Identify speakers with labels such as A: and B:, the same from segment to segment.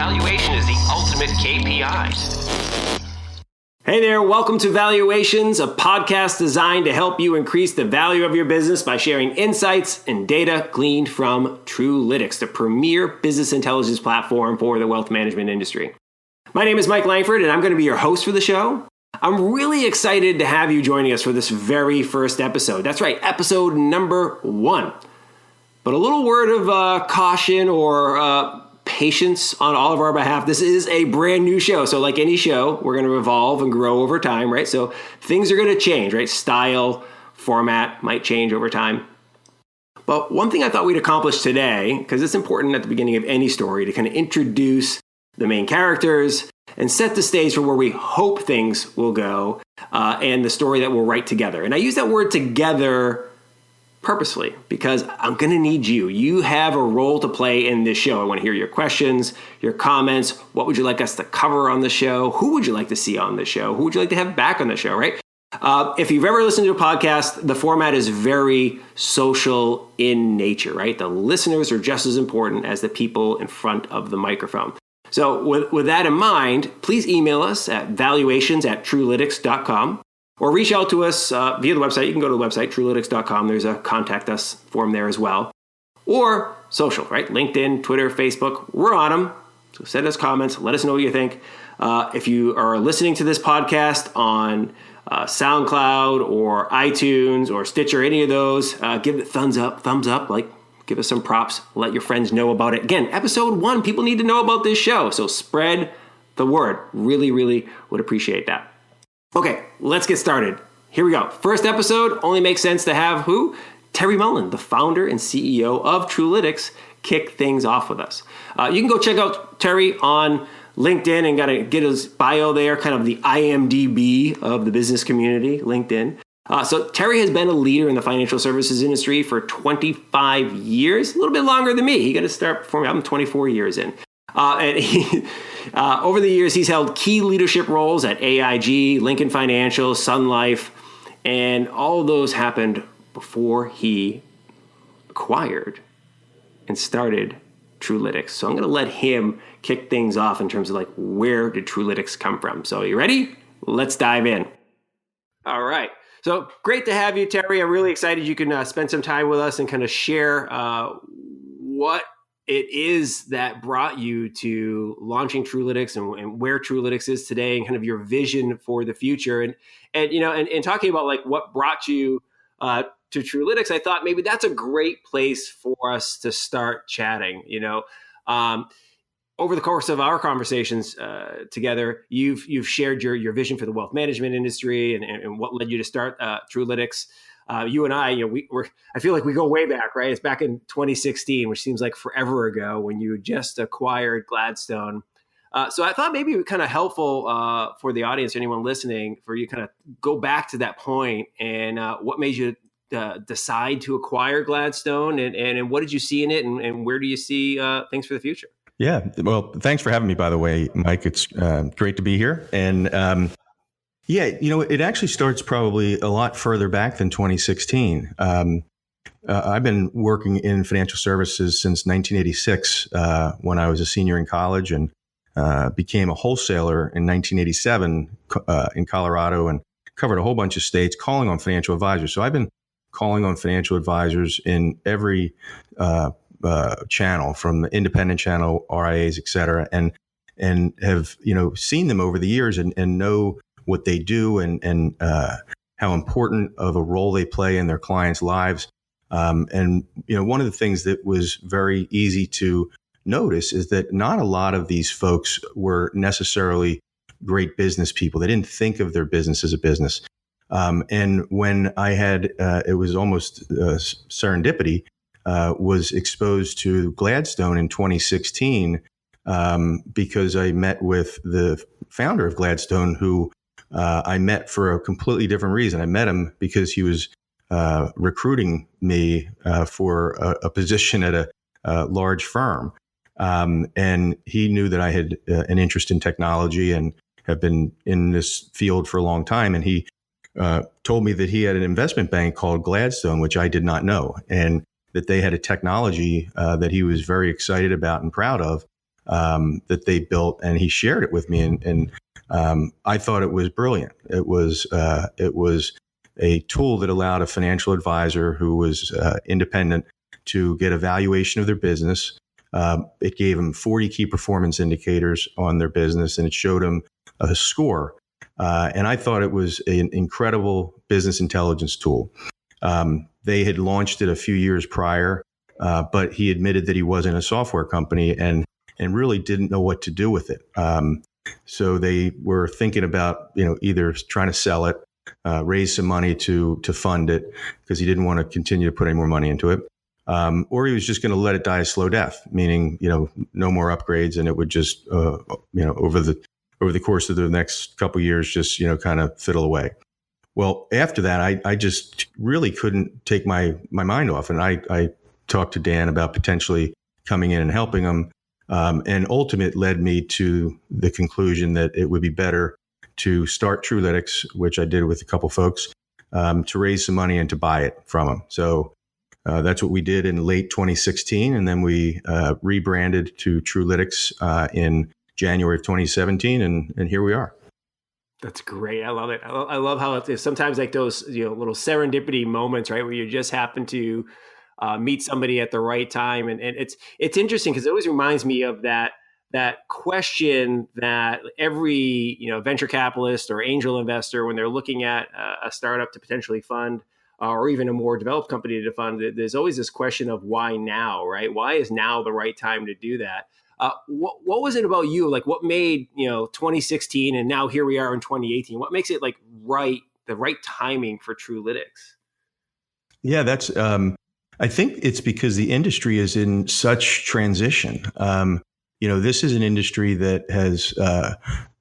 A: valuation is the ultimate KPI.
B: Hey there, welcome to Valuations, a podcast designed to help you increase the value of your business by sharing insights and data gleaned from Truelytics, the premier business intelligence platform for the wealth management industry. My name is Mike Langford, and I'm going to be your host for the show. I'm really excited to have you joining us for this very first episode. That's right, episode number 1. But a little word of caution or patience on all of our behalf. This is a brand new show. So like any show, we're going to evolve and grow over time, right? So things are going to change, right? Style, format might change over time. But one thing I thought we'd accomplish today, because it's important at the beginning of any story to kind of introduce the main characters and set the stage for where we hope things will go and the story that we'll write together. And I use that word together purposefully because I'm going to need you. You have a role to play in this show. I want to hear your questions, your comments. What would you like us to cover on the show? Who would you like to see on the show? Who would you like to have back on the show, right? If you've ever listened to a podcast, the format is very social in nature, right? The listeners are just as important as the people in front of the microphone. So with that in mind, please email us at valuations@truelytics.com. Or reach out to us via the website. You can go to the website, truelytics.com. There's a contact us form there as well. Or social, right? LinkedIn, Twitter, Facebook. We're on them. So send us comments. Let us know what you think. If you are listening to this podcast on SoundCloud or iTunes or Stitcher, any of those, give it thumbs up, like give us some props. Let your friends know about it. Again, episode 1, people need to know about this show. So spread the word. Really, really would appreciate that. Okay, let's get started. Here we go. First episode, only makes sense to have who? Terry Mullen, the founder and CEO of Truelytics, kick things off with us. You can go check out Terry on LinkedIn and got to get his bio there, kind of the IMDb of the business community, LinkedIn. So Terry has been a leader in the financial services industry for 25 years, a little bit longer than me. He got to start before me. I'm 24 years in. And he, over the years, he's held key leadership roles at AIG, Lincoln Financial, Sun Life, and all of those happened before he acquired and started Truelytics. So I'm going to let him kick things off in terms of like, where did Truelytics come from? So you ready? Let's dive in. All right. So great to have you, Terry. I'm really excited you can spend some time with us and kind of share what it is that brought you to launching Truelytics and where Truelytics is today and kind of your vision for the future. And talking about like what brought you to Truelytics, I thought maybe that's a great place for us to start chatting. Over the course of our conversations together, you've shared your vision for the wealth management industry and what led you to start Truelytics. You and I, I feel like we go way back, right? It's back in 2016, which seems like forever ago when you just acquired Gladstone. So I thought maybe it would be kind of helpful for the audience, anyone listening, for you to kind of go back to that point and what made you decide to acquire Gladstone and what did you see in it and where do you see things for the future?
C: Yeah. Well, thanks for having me, by the way, Mike. It's great to be here. And it actually starts probably a lot further back than 2016. I've been working in financial services since 1986 when I was a senior in college and became a wholesaler in 1987 in Colorado and covered a whole bunch of states calling on financial advisors. So I've been calling on financial advisors in every channel, from the independent channel, RIAs, et cetera, and have seen them over the years and know what they do and how important of a role they play in their clients' lives. One of the things that was very easy to notice is that not a lot of these folks were necessarily great business people. They didn't think of their business as a business. And when I had, it was almost serendipity, was exposed to Gladstone in 2016 because I met with the founder of Gladstone, who I met for a completely different reason. I met him because he was recruiting me for a position at a large firm. And he knew that I had an interest in technology and have been in this field for a long time. And he told me that he had an investment bank called Gladstone, which I did not know, and that they had a technology that he was very excited about and proud of that they built, and he shared it with me, and I thought it was brilliant. It was a tool that allowed a financial advisor who was independent to get a valuation of their business. It gave them 40 key performance indicators on their business, and it showed them a score. And I thought it was an incredible business intelligence tool. They had launched it a few years prior, but he admitted that he wasn't a software company and really didn't know what to do with it. So they were thinking about, either trying to sell it, raise some money to fund it because he didn't want to continue to put any more money into it. Or he was just going to let it die a slow death, meaning, no more upgrades, and it would just, over the course of the next couple of years, just, kind of fiddle away. Well, after that, I just really couldn't take my mind off. And I talked to Dan about potentially coming in and helping him. And ultimately led me to the conclusion that it would be better to start Truelytics, which I did with a couple folks, to raise some money and to buy it from him. So that's what we did in late 2016. And then we rebranded to Truelytics in January of 2017. And here we are.
B: That's great. I love it. I love how it's sometimes like those little serendipity moments, right, where you just happen to meet somebody at the right time, and it's interesting because it always reminds me of that question that every venture capitalist or angel investor, when they're looking at a startup to potentially fund, or even a more developed company to fund, there's always this question of why now, right? Why is now the right time to do that? What was it about you? Like, what made 2016 and now here we are in 2018? What makes it the right timing for Truelytics?
C: Yeah, that's. I think it's because the industry is in such transition. This is an industry that has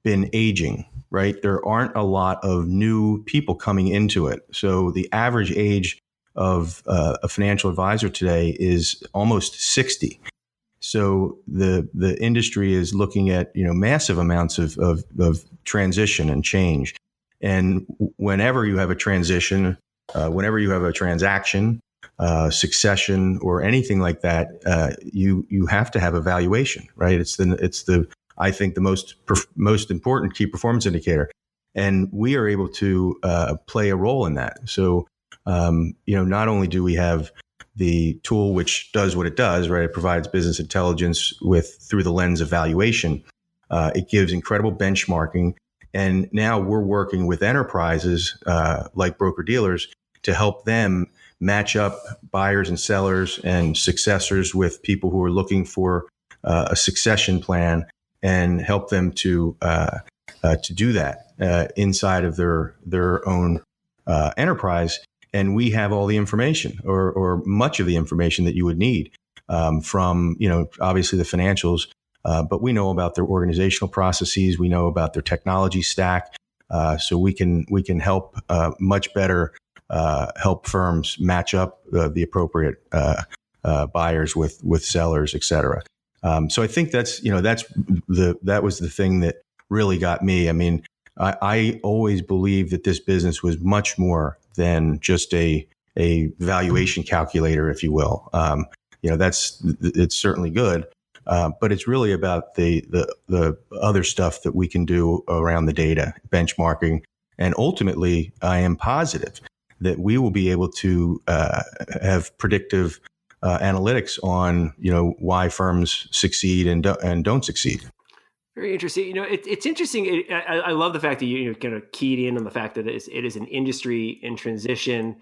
C: been aging, right? There aren't a lot of new people coming into it. So the average age of a financial advisor today is almost 60. So the industry is looking at massive amounts of transition and change. And whenever you have a transition, whenever you have a transaction, succession, or anything like that, you have to have a valuation, right? It's the I think the most important key performance indicator, and we are able to play a role in that. So not only do we have the tool which does what it does, right? It provides business intelligence through the lens of valuation. It gives incredible benchmarking. And now we're working with enterprises like broker dealers to help them match up buyers and sellers and successors with people who are looking for a succession plan, and help them to do that inside of their own enterprise. And we have all the information, or much of the information that you would need from, obviously the financials, but we know about their organizational processes. We know about their technology stack. So we can help much better help firms match up the appropriate buyers with sellers, et cetera. So I think that was the thing that really got me. I mean, I always believed that this business was much more than just a valuation calculator, if you will. It's certainly good, but it's really about the other stuff that we can do around the data, benchmarking, and ultimately, I am positive that we will be able to have predictive analytics on why firms succeed and don't succeed.
B: Very interesting. It's interesting. I love the fact that you kind of keyed in on the fact that it is an industry in transition.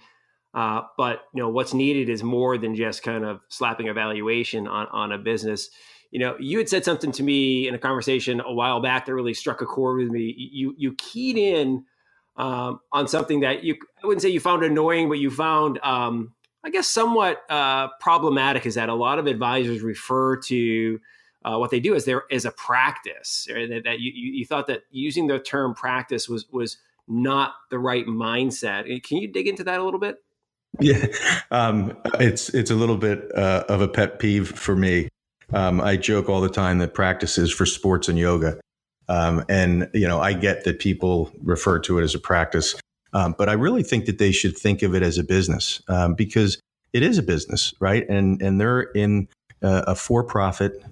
B: But what's needed is more than just kind of slapping a valuation on a business. You had said something to me in a conversation a while back that really struck a chord with me. You keyed in on something that I wouldn't say you found annoying, but you found, I guess, somewhat problematic. Is that a lot of advisors refer to what they do as a practice, or that you thought that using the term practice was not the right mindset. Can you dig into that a little bit?
C: Yeah, it's a little bit of a pet peeve for me. I joke all the time that practice is for sports and yoga. And I get that people refer to it as a practice, but I really think that they should think of it as a business, because it is a business, right? And they're in a for-profit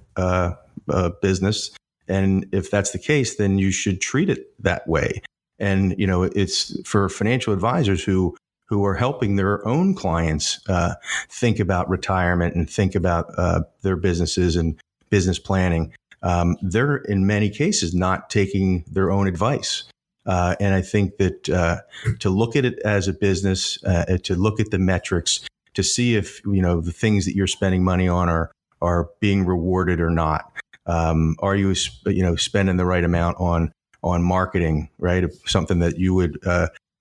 C: business. And if that's the case, then you should treat it that way. And, it's for financial advisors who are helping their own clients think about retirement and think about their businesses and business planning. They're in many cases not taking their own advice. And I think that to look at it as a business, to look at the metrics, to see if the things that you're spending money on are being rewarded or not. Are you spending the right amount on marketing, right? Something that you would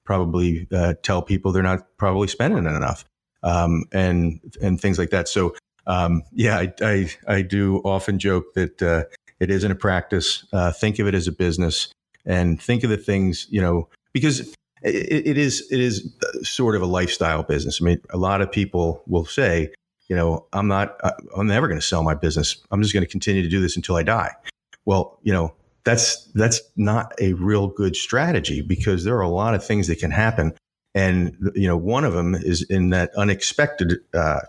C: probably tell people they're not probably spending enough, and things like that. So I do often joke that it isn't a practice. Think of it as a business, and think of the things because it is sort of a lifestyle business. I mean, a lot of people will say, I'm never going to sell my business. I'm just going to continue to do this until I die. Well, that's not a real good strategy, because there are a lot of things that can happen. And, one of them is in that unexpected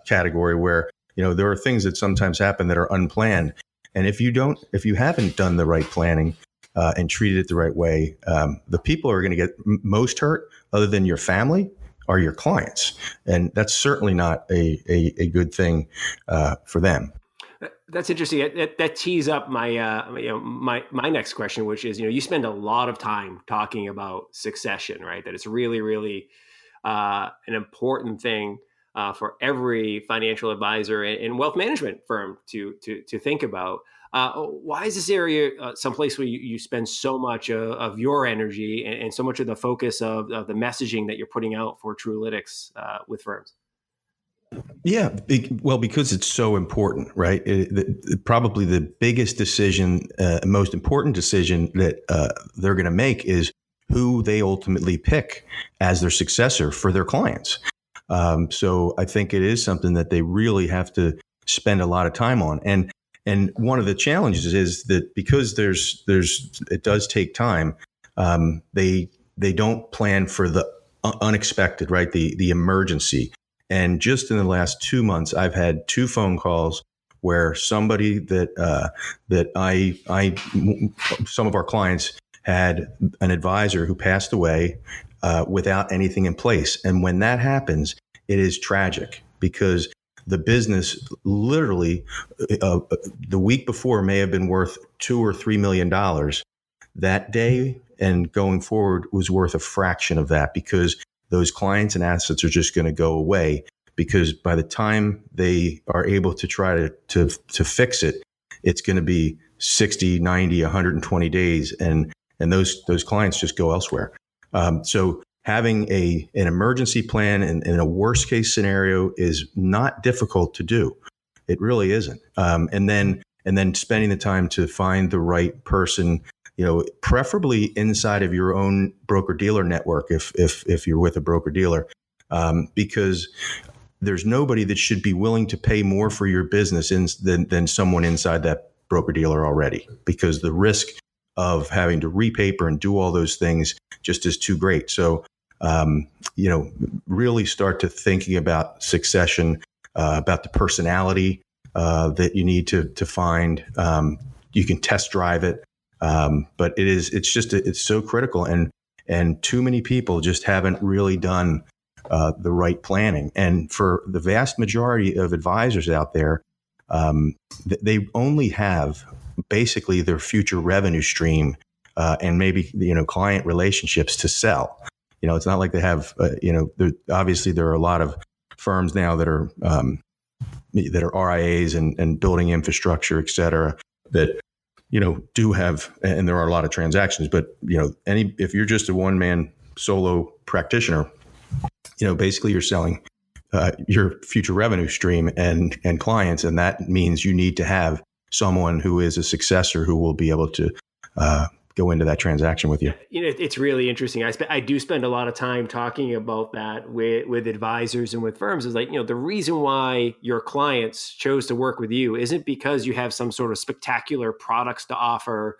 C: category where, there are things that sometimes happen that are unplanned. And if you haven't done the right planning and treated it the right way, the people who are going to get most hurt, other than your family, are your clients. And that's certainly not a good thing for them.
B: That's interesting. That tees up my my next question, which is, you spend a lot of time talking about succession, right? That it's really, really an important thing for every financial advisor and wealth management firm to think about. Why is this area someplace where you spend so much of your energy and so much of the focus of the messaging that you're putting out for Truelytics with firms?
C: Yeah, because it's so important, right? Probably the biggest decision, most important decision that they're going to make is who they ultimately pick as their successor for their clients. So I think it is something that they really have to spend a lot of time on. And one of the challenges is that because it does take time, they don't plan for the unexpected, right? The emergency. And just in the last 2 months, I've had 2 phone calls where somebody that some of our clients had an advisor who passed away without anything in place. And when that happens, it is tragic, because the business literally the week before may have been worth $2 or $3 million. That day and going forward was worth a fraction of that, because those clients and assets are just going to go away, because by the time they are able to try to fix it, it's going to be 60, 90, 120 days. And those clients just go elsewhere. So having an emergency plan in a worst case scenario is not difficult to do. It really isn't. And then spending the time to find the right person, preferably inside of your own broker dealer network, if you're with a broker dealer, because there's nobody that should be willing to pay more for your business than someone inside that broker dealer already, because the risk of having to repaper and do all those things just is too great. So, really start to thinking about succession, about the personality that you need to find. You can test drive it. But it's so critical, and too many people just haven't really done the right planning. And for the vast majority of advisors out there, they only have basically their future revenue stream and maybe client relationships to sell. It's not like they have obviously there are a lot of firms now that are RIAs and building infrastructure, et cetera, that do have, and there are a lot of transactions, but if you're just a one-man solo practitioner, basically you're selling your future revenue stream and clients, and that means you need to have someone who is a successor who will be able to go into that transaction with you.
B: It's really interesting. I do spend a lot of time talking about that with advisors and with firms. Is like, the reason why your clients chose to work with you isn't because you have some sort of spectacular products to offer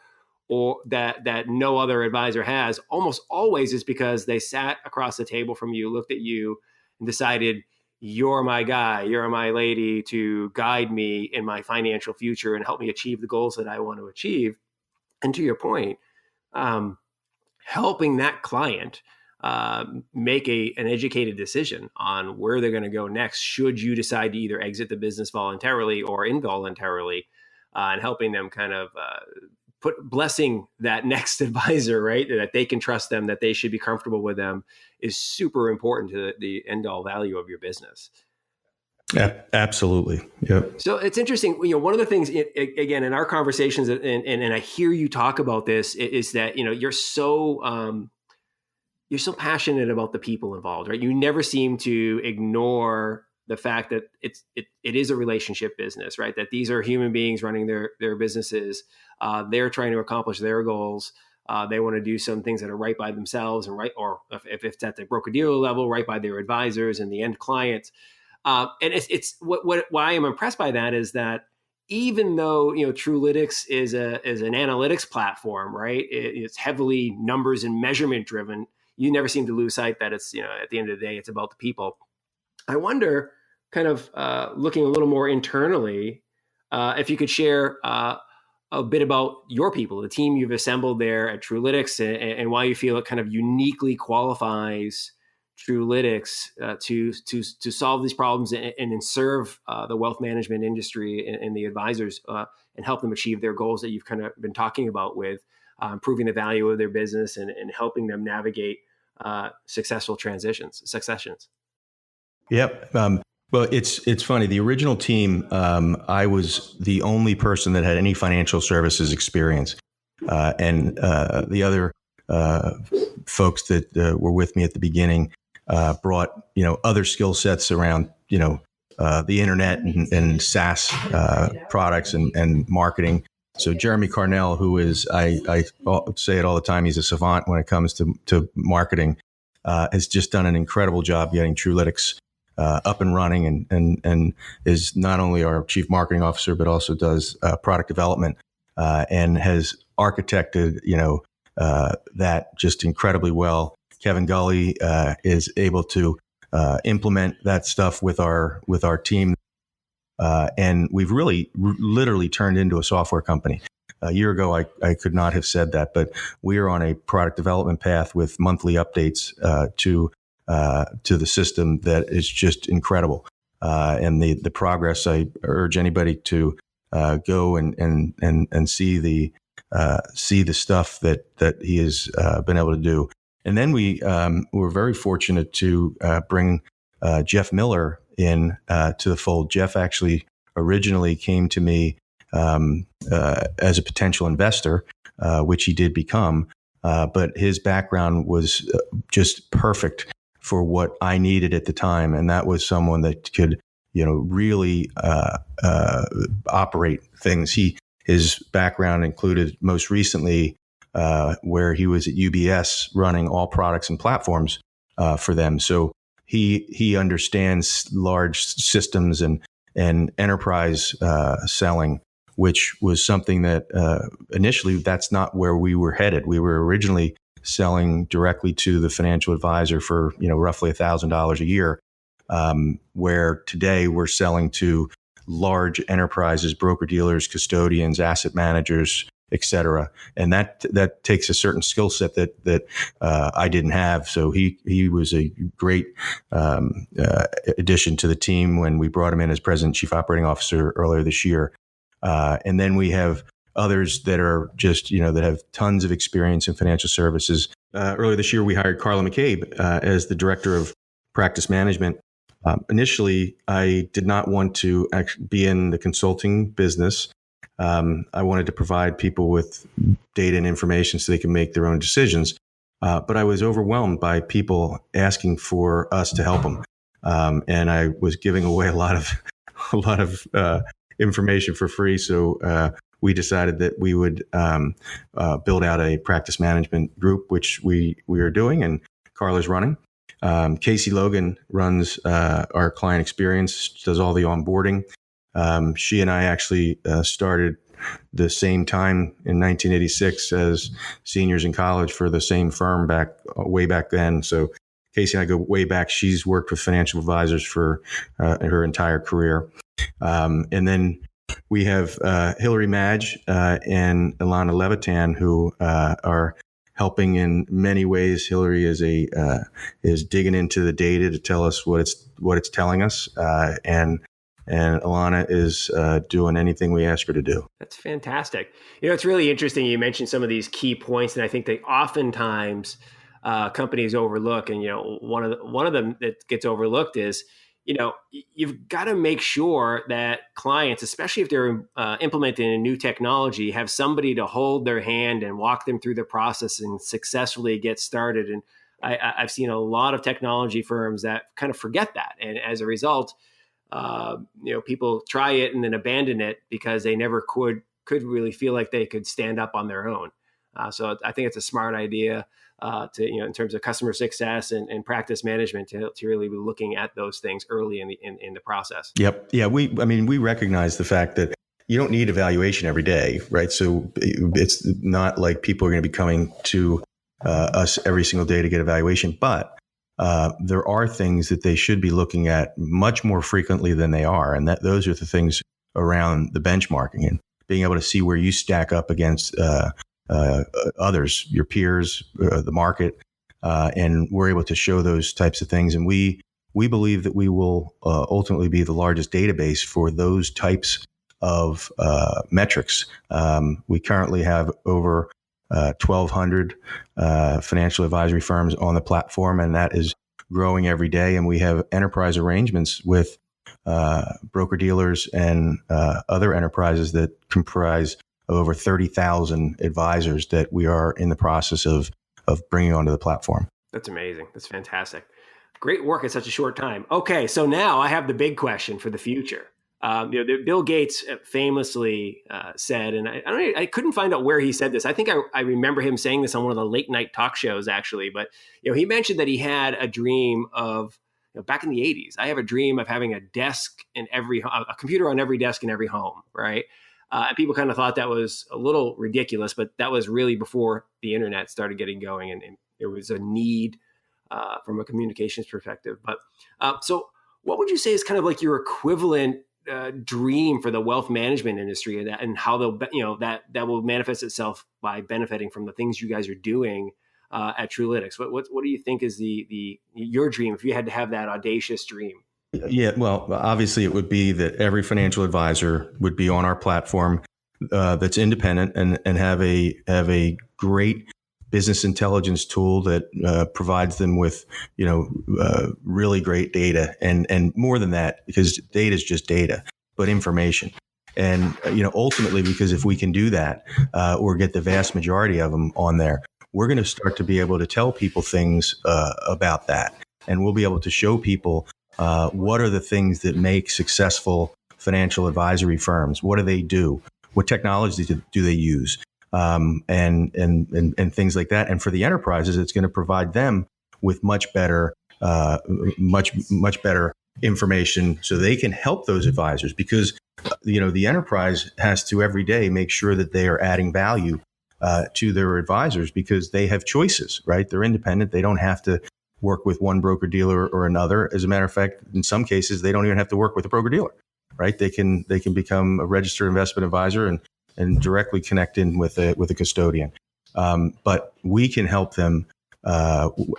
B: or that no other advisor has. Almost always is because they sat across the table from you, looked at you, and decided you're my guy, you're my lady to guide me in my financial future and help me achieve the goals that I want to achieve. And to your point, helping that client make an educated decision on where they're going to go next, should you decide to either exit the business voluntarily or involuntarily, and helping them kind of blessing that next advisor, right? That they can trust them, that they should be comfortable with them, is super important to the end all value of your business.
C: Yeah, absolutely. Yep.
B: So it's interesting. One of the things, again, in our conversations, and I hear you talk about this, is that you're so passionate about the people involved, right? You never seem to ignore the fact that it is a relationship business, right? That these are human beings running their businesses. They're trying to accomplish their goals. They want to do some things that are right by themselves and right, or if it's at the broker-dealer level, right by their advisors and the end clients. And it's why I'm impressed by that is that even though Truelytics is an analytics platform, right? It's heavily numbers and measurement driven. You never seem to lose sight that it's at the end of the day, it's about the people. I wonder, kind of looking a little more internally, if you could share a bit about your people, the team you've assembled there at Truelytics, and why you feel it kind of uniquely qualifies Truelytics to solve these problems and serve the wealth management industry and the advisors and help them achieve their goals that you've kind of been talking about with improving the value of their business and helping them navigate successful successions.
C: Yep. Well, it's funny. The original team, I was the only person that had any financial services experience, and the other folks that were with me at the beginning brought other skill sets around the internet and SaaS products and marketing. So Jeremy Carnell, who is I say it all the time, he's a savant when it comes to marketing, has just done an incredible job getting Truelytics up and running, and is not only our chief marketing officer, but also does product development and has architected that just incredibly well. Kevin Gully is able to implement that stuff with our team, and we've really literally turned into a software company. A year ago, I could not have said that, but we are on a product development path with monthly updates to the system that is just incredible. And the progress, I urge anybody to go and see the stuff that he has been able to do. And then we were very fortunate to bring Jeff Miller in to the fold. Jeff actually originally came to me as a potential investor, which he did become. But his background was just perfect for what I needed at the time. And that was someone that could, really operate things. His background included most recently where he was at UBS running all products and platforms for them. So he understands large systems and enterprise selling, which was something that initially that's not where we were headed. We were originally selling directly to the financial advisor for roughly $1,000 a year, where today we're selling to large enterprises, broker dealers, custodians, asset managers, et cetera. And that takes a certain skill set that I didn't have. So he was a great addition to the team when we brought him in as president and chief operating officer earlier this year. And then we have others that are just, that have tons of experience in financial services. Earlier this year, we hired Carla McCabe as the director of practice management. Initially, I did not want to be in the consulting business. I wanted to provide people with data and information so they can make their own decisions. But I was overwhelmed by people asking for us to help them. And I was giving away a lot of information for free. So we decided that we would build out a practice management group, which we are doing, and Carla's running. Casey Logan runs our client experience, does all the onboarding. She and I actually started the same time in 1986 as seniors in college for the same firm way back then. So Casey and I go way back. She's worked with financial advisors for her entire career. And then we have Hillary Madge and Ilana Levitan, who are helping in many ways. Hillary is digging into the data to tell us what it's telling us, and Ilana is doing anything we ask her to do.
B: That's fantastic. It's really interesting. You mentioned some of these key points, and I think that oftentimes companies overlook. And one of them that gets overlooked is you've got to make sure that clients, especially if they're implementing a new technology, have somebody to hold their hand and walk them through the process and successfully get started. And I've seen a lot of technology firms that kind of forget that, and as a result, people try it and then abandon it because they never could really feel like they could stand up on their own. So I think it's a smart idea in terms of customer success and practice management to really be looking at those things early in the process.
C: Yep. Yeah. We recognize the fact that you don't need evaluation every day, right? So it's not like people are going to be coming to us every single day to get evaluation, but there are things that they should be looking at much more frequently than they are. And those are the things around the benchmarking and being able to see where you stack up against others, your peers, the market, and we're able to show those types of things. And we believe that we will ultimately be the largest database for those types of metrics. We currently have over 1,200 financial advisory firms on the platform, and that is growing every day. And we have enterprise arrangements with broker dealers and other enterprises that comprise over 30,000 advisors that we are in the process of bringing onto the platform.
B: That's amazing. That's fantastic. Great work in such a short time. Okay, so now I have the big question for the future. Bill Gates famously said, and I couldn't find out where he said this. I think I remember him saying this on one of the late night talk shows, actually. But he mentioned that he had a dream of back in the 80s. I have a dream of having a computer on every desk in every home, right? And people kind of thought that was a little ridiculous, but that was really before the internet started getting going, and there was a need from a communications perspective. But so, what would you say is kind of like your equivalent dream for the wealth management industry, and how that will manifest itself by benefiting from the things you guys are doing at Truelytics? What do you think is your dream if you had to have that audacious dream?
C: Yeah, well, obviously it would be that every financial advisor would be on our platform that's independent and have a great business intelligence tool that provides them with really great data and more than that, because data is just data, but information. And ultimately, because if we can do that or get the vast majority of them on there, we're going to start to be able to tell people things about that, and we'll be able to show people what are the things that make successful financial advisory firms? What do they do? What technology do they use? And things like that. And for the enterprises, it's going to provide them with much better information so they can help those advisors, because the enterprise has to every day make sure that they are adding value to their advisors, because they have choices, right? They're independent. They don't have to work with one broker dealer or another. As a matter of fact, in some cases, they don't even have to work with a broker dealer, right? They can become a registered investment advisor and directly connect in with a custodian. But we can help them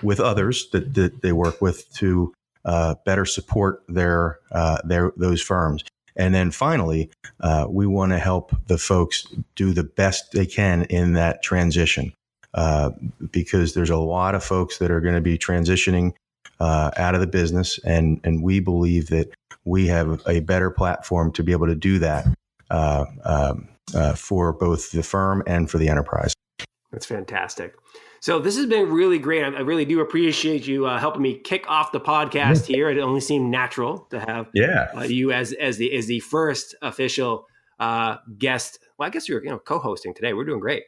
C: with others that they work with to better support those firms. And then finally, we want to help the folks do the best they can in that transition. Because there's a lot of folks that are going to be transitioning out of the business, and we believe that we have a better platform to be able to do that for both the firm and for the enterprise.
B: That's fantastic. So this has been really great. I really do appreciate you helping me kick off the podcast here. It only seemed natural to have you as the first official guest. Well, I guess you're co-hosting today. We're doing great.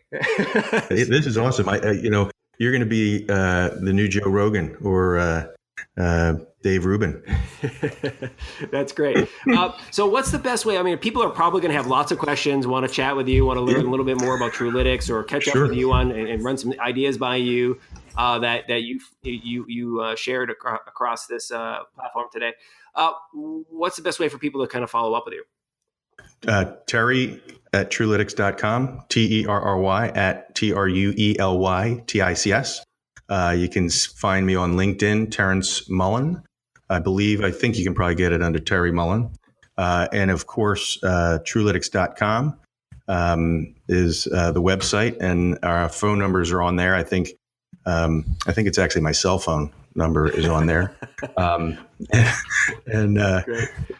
C: This is awesome. You're going to be the new Joe Rogan or Dave Rubin.
B: That's great. So what's the best way? I mean, people are probably going to have lots of questions, want to chat with you, want to learn a little bit more about Truelytics, or catch up with you on and run some ideas by you. that you shared across this platform today. What's the best way for people to kind of follow up with you?
C: Terry at Truelytics.com, TERRY at TRUELYTICS. You can find me on LinkedIn, Terrence Mullen. I think you can probably get it under Terry Mullen. And of course, Truelytics.com is the website, and our phone numbers are on there. I think it's actually my cell phone number is on there. And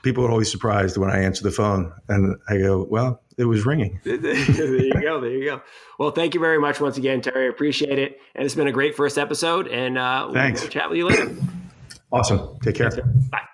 C: people are always surprised when I answer the phone, and I go, well, it was ringing.
B: There you go. Well, thank you very much once again, Terry. I appreciate it. And it's been a great first episode, and
C: Thanks.
B: We'll chat with you later.
C: Awesome. Take care.
B: Thanks, bye.